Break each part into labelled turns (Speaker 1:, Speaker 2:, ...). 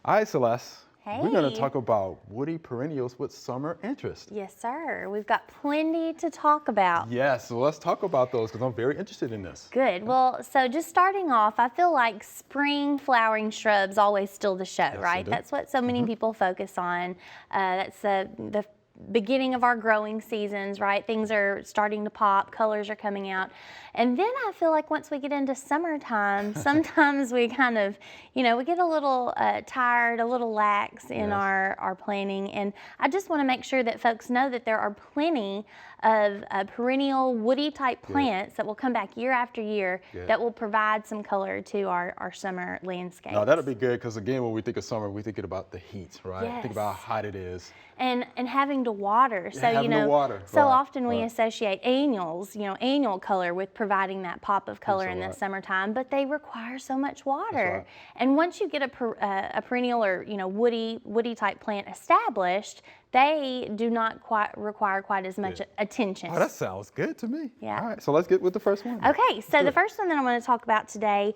Speaker 1: All right, Celeste.
Speaker 2: Hey.
Speaker 1: We're going to talk about woody perennials with summer interest.
Speaker 2: Yes, sir. We've got plenty to talk about.
Speaker 1: Yes, so let's talk about those because I'm very interested in this.
Speaker 2: Good. Well, so just starting off, I feel like spring flowering shrubs always steal the show,
Speaker 1: Yes,
Speaker 2: right?
Speaker 1: they do.
Speaker 2: That's what so many people focus on. That's the beginning of our growing seasons, right? Things are starting to pop, colors are coming out. And then I feel like once we get into summertime, sometimes we kind of, we get a little tired, a little lax in our planning. And I just want to make sure that folks know that there are plenty of perennial woody type plants that will come back year after year that will provide some color to our summer landscape.
Speaker 1: No, that'll be good because again, when we think of summer, we're thinking about the heat, right?
Speaker 2: Yes.
Speaker 1: Think about how hot it is.
Speaker 2: And having to water. So,
Speaker 1: having to water.
Speaker 2: so
Speaker 1: Right,
Speaker 2: often we associate annuals, annual color with providing that pop of color in the summertime, but they require so much water.
Speaker 1: Right.
Speaker 2: And once you get a perennial or, woody type plant established, they do not require quite as much attention.
Speaker 1: Oh, that sounds good to me.
Speaker 2: Yeah.
Speaker 1: All right, so let's get with the first one.
Speaker 2: Okay, so the first one that I want to talk about today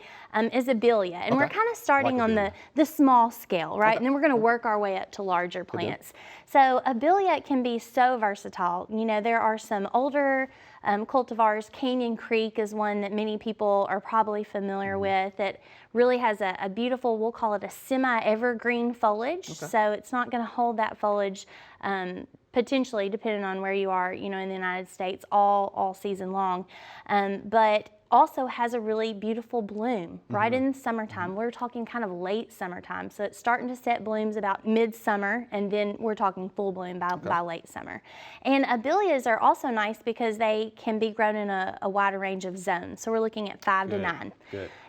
Speaker 2: is Abelia. And we're kind of starting on the small scale, right? And then we're going to work our way up to larger plants. So Abelia can be so versatile. There are some older cultivars. Canyon Creek is one that many people are probably familiar with. That really has a beautiful, we'll call it a semi-evergreen foliage. So it's not going to hold that foliage potentially, depending on where you are, in the United States, all season long. But also has a really beautiful bloom right in the summertime. We're talking kind of late summertime. So it's starting to set blooms about midsummer, and then we're talking full bloom by late summer. And Abelias are also nice because they can be grown in a wider range of zones. So we're looking at 5 to 9.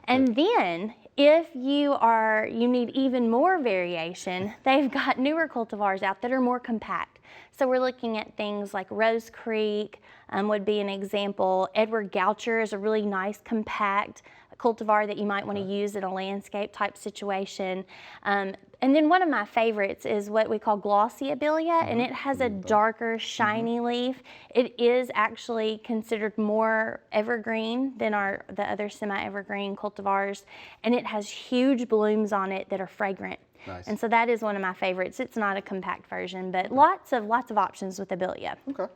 Speaker 2: And then if you need even more variation, they've got newer cultivars out that are more compact. So we're looking at things like Rose Creek would be an example. Edward Goucher is a really nice compact cultivar that you might want to use in a landscape type situation. And then one of my favorites is what we call Glossy Abelia, and it has a darker, shiny leaf. It is actually considered more evergreen than the other semi-evergreen cultivars, and it has huge blooms on it that are fragrant.
Speaker 1: Nice.
Speaker 2: And so that is one of my favorites. It's not a compact version, but lots of options with Abelia.
Speaker 1: Okay.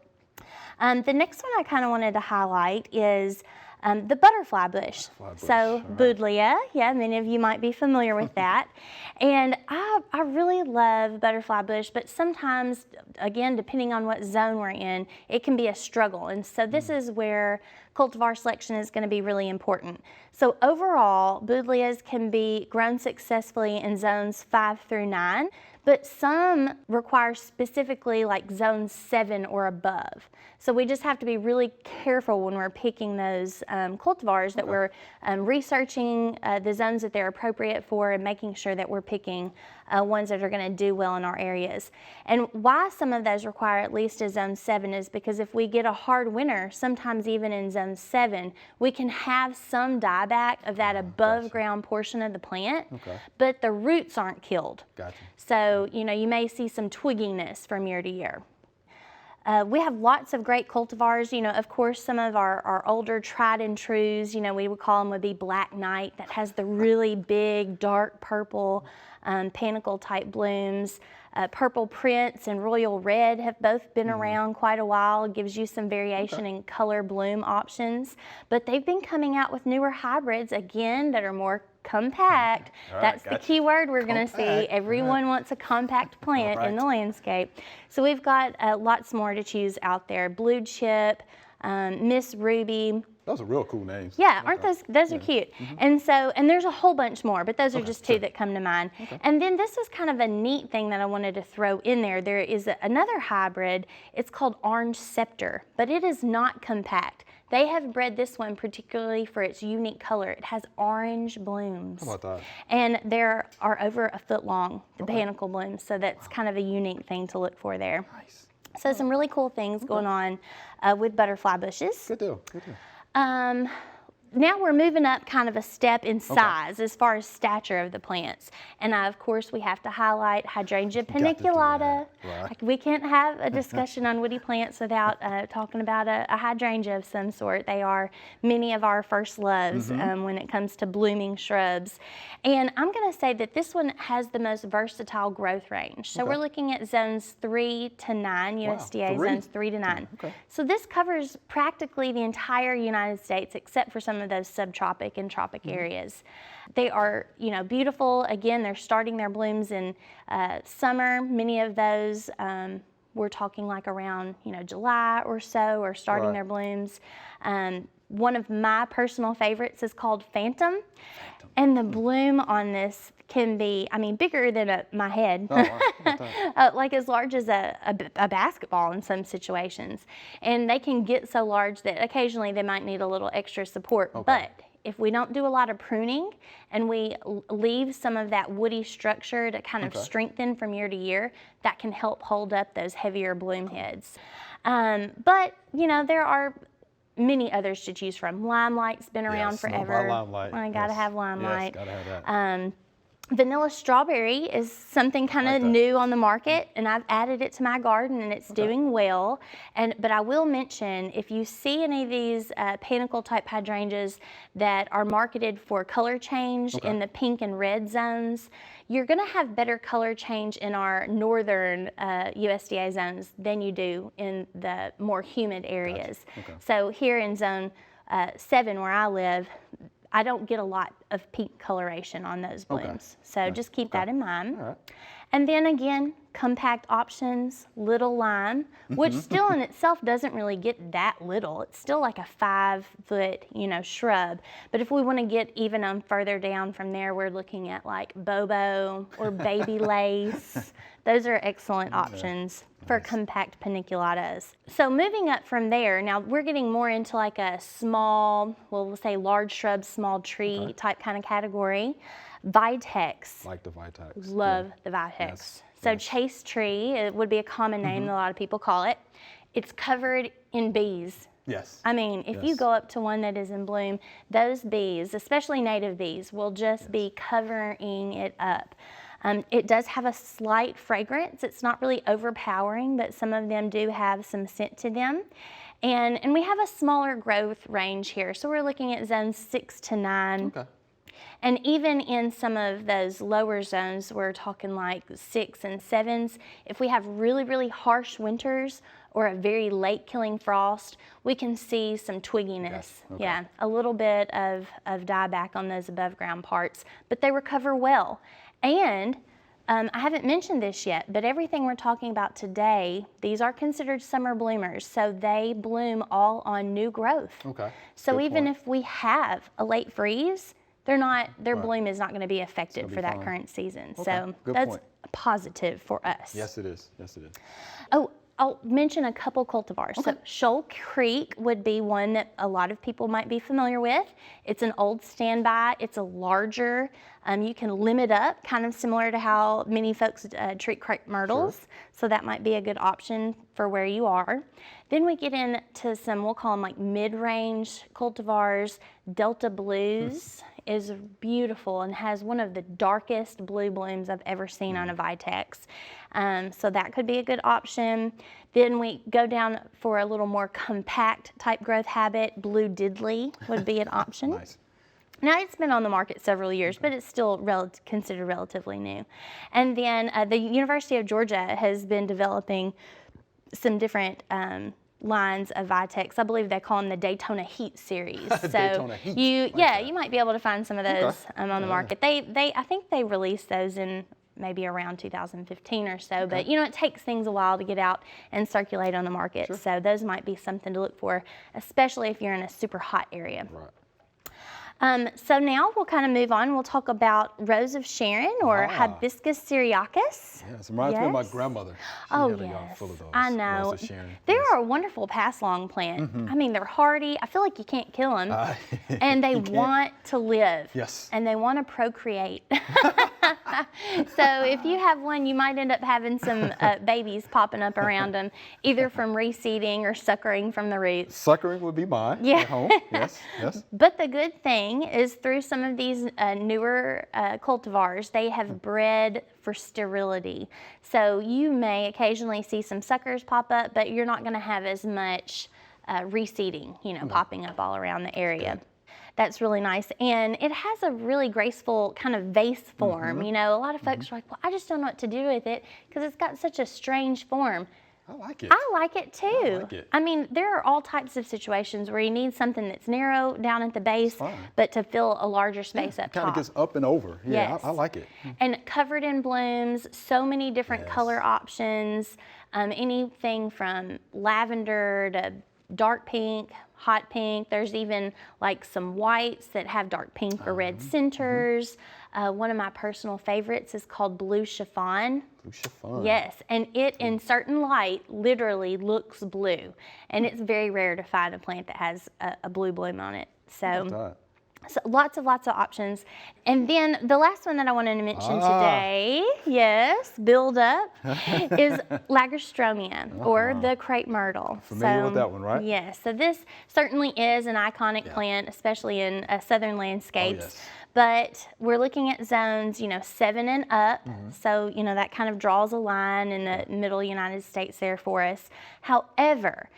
Speaker 2: The next one I kind of wanted to highlight is the butterfly bush. So buddleja, many of you might be familiar with that. And I really love butterfly bush, but sometimes, again, depending on what zone we're in, it can be a struggle. And so this is where cultivar selection is going to be really important. So overall, buddlejas can be grown successfully in zones 5 through 9, but some require specifically like zone 7 or above. So we just have to be really careful when we're picking those cultivars that we're researching the zones that they're appropriate for and making sure that we're picking ones that are going to do well in our areas. And why some of those require at least a zone 7 is because if we get a hard winter, sometimes even in zone 7, we can have some dieback of that above ground portion of the plant, but the roots aren't killed. So, you may see some twigginess from year to year. We have lots of great cultivars. Of course, some of our older tried and trues, we would call them would be Black Knight, that has the really big, dark purple panicle type blooms. Purple Prince and Royal Red have both been around quite a while. It gives you some variation in color bloom options. But they've been coming out with newer hybrids, again, that are more compact. That's the key word we're going to see. Everyone wants a compact plant in the landscape. So we've got lots more to choose out there. Blue Chip, Miss Ruby.
Speaker 1: Those are real cool names.
Speaker 2: Yeah, aren't those are cute. And there's a whole bunch more, but those are just two that come to mind. And then this is kind of a neat thing that I wanted to throw in there. There is another hybrid. It's called Orange Scepter, but it is not compact. They have bred this one particularly for its unique color. It has orange blooms.
Speaker 1: How about that?
Speaker 2: And there are over a foot long, the panicle blooms, so that's kind of a unique thing to look for there.
Speaker 1: Nice.
Speaker 2: So some really cool things going on with butterfly bushes.
Speaker 1: Good deal.
Speaker 2: now we're moving up kind of a step in size as far as stature of the plants. And of course, we have to highlight Hydrangea Paniculata.
Speaker 1: Right.
Speaker 2: We can't have a discussion on woody plants without talking about a hydrangea of some sort. They are many of our first loves when it comes to blooming shrubs. And I'm going to say that this one has the most versatile growth range. So we're looking at zones 3 to 9, USDA zones 3 to 9. So this covers practically the entire United States except for some of those subtropic and tropic areas. They are, you know, beautiful. Again, they're starting their blooms in summer. Many of those, we're talking like around, you know, July or so, are starting their blooms. One of my personal favorites is called Phantom. And the bloom on this can be, I mean, bigger than my head, like as large as a basketball in some situations. And they can get so large that occasionally they might need a little extra support. But if we don't do a lot of pruning and we leave some of that woody structure to kind of strengthen from year to year, that can help hold up those heavier bloom heads. But, you know, there are many others to choose from. Limelight's been around forever.
Speaker 1: Limelight.
Speaker 2: I gotta have Limelight.
Speaker 1: Yes, gotta have that.
Speaker 2: Vanilla Strawberry is something kind of new on the market, and I've added it to my garden, and it's doing well. But I will mention, if you see any of these panicle type hydrangeas that are marketed for color change in the pink and red zones, you're going to have better color change in our northern USDA zones than you do in the more humid areas. So here in zone 7 where I live, I don't get a lot of pink coloration on those blooms. So just keep that in mind. And then again, compact options, little lime, which still in itself doesn't really get that little. It's still like a 5-foot, you know, shrub. But if we want to get even further down from there, we're looking at like Bobo or baby lace. Those are excellent options for compact paniculatas. So moving up from there, now we're getting more into like a small, well, we'll say large shrub, small tree type kind of category. Vitex.
Speaker 1: Like the Vitex.
Speaker 2: Love the Vitex. So chaste tree, it would be a common name that a lot of people call it. It's covered in bees.
Speaker 1: Yes.
Speaker 2: I mean, if you go up to one that is in bloom, those bees, especially native bees, will just be covering it up. It does have a slight fragrance. It's not really overpowering, but some of them do have some scent to them. And we have a smaller growth range here. So we're looking at zones 6 to 9. And even in some of those lower zones, we're talking like 6 and 7s. If we have really, really harsh winters or a very late killing frost, we can see some twigginess. Yeah, a little bit of dieback on those above ground parts, but they recover well. And I haven't mentioned this yet, but everything we're talking about today, these are considered summer bloomers, so they bloom all on new growth. So even if we have a late freeze, their bloom is not going to be affected for that current season. So that's positive for us.
Speaker 1: Yes, it is. Yes, it is.
Speaker 2: Oh, I'll mention a couple cultivars. So Shoal Creek would be one that a lot of people might be familiar with. It's an old standby. It's a larger, you can limit up, kind of similar to how many folks treat crepe myrtles. So that might be a good option for where you are. Then we get into some, we'll call them like mid-range cultivars. Delta Blues is beautiful and has one of the darkest blue blooms I've ever seen on a Vitex. So that could be a good option. Then we go down for a little more compact type growth habit. Blue Diddley would be an option. Now it's been on the market several years, but it's still considered relatively new. And then the University of Georgia has been developing some different lines of Vitex. I believe they call them the Daytona Heat series. So
Speaker 1: Daytona Heat.
Speaker 2: you might be able to find some of those on the market. I think they released those in maybe around 2015 or so, but you know, it takes things a while to get out and circulate on the market. So those might be something to look for, especially if you're in a super hot area. So now we'll kind of move on. We'll talk about Rose of Sharon or Hibiscus syriacus.
Speaker 1: Yes, it reminds me of my grandmother. She had a yard full of those.
Speaker 2: I know.
Speaker 1: Rose of Sharon.
Speaker 2: They're a wonderful pass-along plant. I mean, they're hardy. I feel like you can't kill them. And they want to live.
Speaker 1: Yes.
Speaker 2: And they want to procreate. So if you have one, you might end up having some babies popping up around them, either from reseeding or suckering from the roots.
Speaker 1: Suckering would be mine at home. Yes, yes.
Speaker 2: But the good thing is through some of these newer cultivars, they have bred for sterility. So you may occasionally see some suckers pop up, but you're not going to have as much reseeding, popping up all around the area. That's really nice. And it has a really graceful kind of vase form. A lot of folks are like, well, I just don't know what to do with it because it's got such a strange form.
Speaker 1: I like it.
Speaker 2: I like it too.
Speaker 1: I like it.
Speaker 2: I mean, there are all types of situations where you need something that's narrow down at the base, but to fill a larger space up top.
Speaker 1: Kind of gets up and over. Yeah,
Speaker 2: Yes.
Speaker 1: I like it.
Speaker 2: And covered in blooms, so many different color options, anything from lavender to dark pink, hot pink. There's even like some whites that have dark pink or red centers. One of my personal favorites is called Blue Chiffon.
Speaker 1: Blue Chiffon.
Speaker 2: Yes, and it in certain light literally looks blue. And it's very rare to find a plant that has a blue bloom on it. So lots of options. And then the last one that I wanted to mention today, build up, is Lagerstromia or the Crape Myrtle.
Speaker 1: Familiar with that one, right?
Speaker 2: Yes, so this certainly is an iconic plant, especially in southern landscapes. But we're looking at zones, 7 and up. So, that kind of draws a line in the middle United States there for us. However,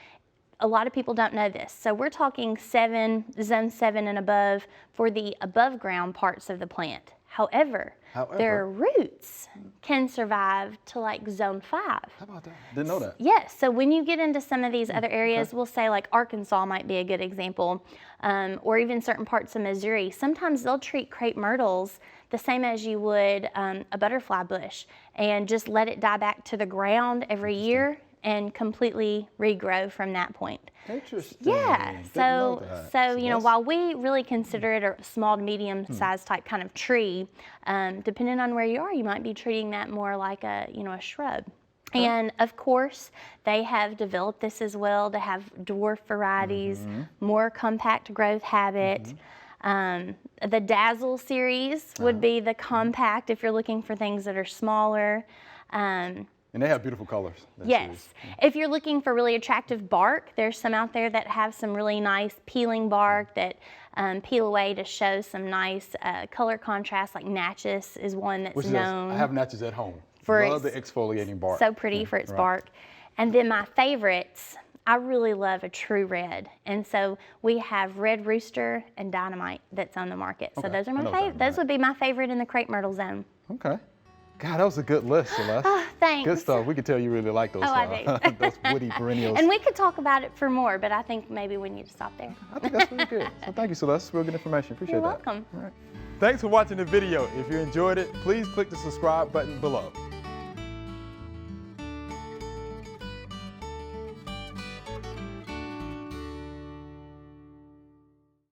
Speaker 2: a lot of people don't know this. So we're talking zone 7 and above for the above ground parts of the plant. However, their roots can survive to like zone 5.
Speaker 1: How about that? Didn't know that.
Speaker 2: Yes, so when you get into some of these other areas, we'll say like Arkansas might be a good example, or even certain parts of Missouri, sometimes they'll treat crepe myrtles the same as you would a butterfly bush and just let it die back to the ground every year and completely regrow from that point.
Speaker 1: Interesting.
Speaker 2: Yeah, so while we really consider it a small to medium sized type kind of tree, depending on where you are, you might be treating that more like a shrub. And of course, they have developed this as well to have dwarf varieties, more compact growth habit. The Dazzle series would be the compact if you're looking for things that are smaller.
Speaker 1: And they have beautiful colors.
Speaker 2: Yes. If you're looking for really attractive bark, there's some out there that have some really nice peeling bark that peel away to show some nice color contrast, like Natchez is one that's known.
Speaker 1: I have Natchez at home. Love the exfoliating bark.
Speaker 2: So pretty for its bark. And then my favorites, I really love a true red. And so we have Red Rooster and Dynamite that's on the market. So those are my favorite. Those would be my favorite in the crepe myrtle zone.
Speaker 1: Okay. God, that was a good list, Celeste.
Speaker 2: Thanks.
Speaker 1: Good stuff. We could tell you really like those,
Speaker 2: I do.
Speaker 1: those woody perennials.
Speaker 2: And we could talk about it for more, but I think maybe we need to stop there.
Speaker 1: I think that's really good. So thank you, Celeste. Real good information. Appreciate that.
Speaker 2: You're welcome.
Speaker 1: All right. Thanks for watching the video. If you enjoyed it, please click the subscribe button below.